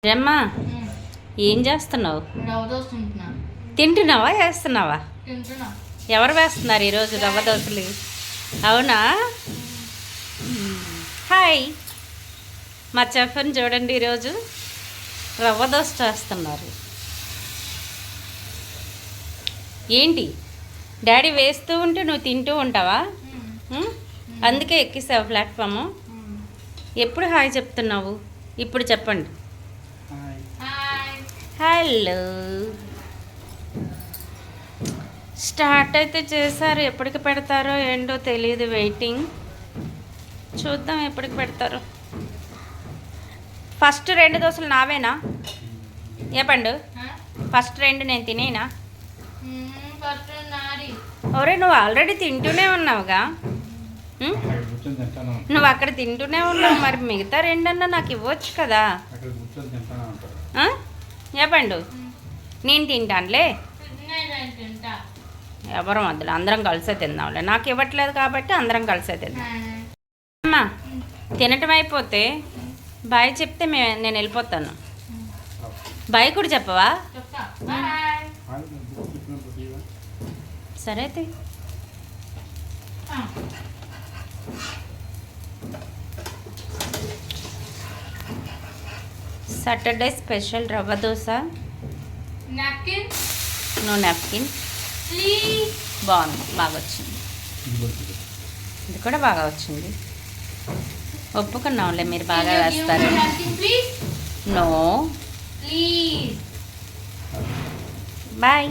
రమ్మా, ఏం చేస్తున్నావు? రవ్వ దోశ తింటున్నావా వేస్తున్నావా? తింటున్నా. ఎవరు వేస్తున్నారు ఈరోజు రవ్వ దోశలు? అవునా? హాయ్, మా చెఫ్ని చూడండి, ఈరోజు రవ్వ దోశ చేస్తున్నారు. ఏంటి డాడీ వేస్తూ ఉంటే నువ్వు తింటూ ఉంటావా? అందుకే ఎక్కిస్తావు ప్లాట్ఫాము. ఎప్పుడు హాయ్ చెప్తున్నావు? ఇప్పుడు చెప్పండి. హలో, స్టార్ట్ అయితే చేశారు. ఎప్పటికి పెడతారో ఏంటో తెలియదు. వెయిటింగ్, చూద్దాం ఎప్పటికి పెడతారో. ఫస్ట్ 2 దోశలు నావేనా? చెప్పండు. ఫస్ట్ 2 నేను తినేనా? ఒరే, నువ్వు ఆల్రెడీ తింటూనే ఉన్నావుగా. నువ్వు అక్కడ తింటూనే ఉన్నావు, మరి మిగతా 2 అన్నా నాకు ఇవ్వచ్చు కదా. చెప్పండు, నేను తింటానులే. ఎవరు వద్దులే, అందరం కలిసే తిందాంలే. నాకు ఇవ్వట్లేదు కాబట్టి అందరం కలిసే తిందాం. అమ్మా, తినటం అయిపోతే బాయ్ చెప్తే నేను వెళ్ళిపోతాను. బాయ్ కూడా చెప్పవా? సరే అయితే. Saturday special rava dosa. No napkin. బాగుంది, బాగా వచ్చింది. ఇది కూడా బాగా వచ్చింది. ఒప్పుకున్నాంలే, మీరు బాగా వేస్తారు. No, bye.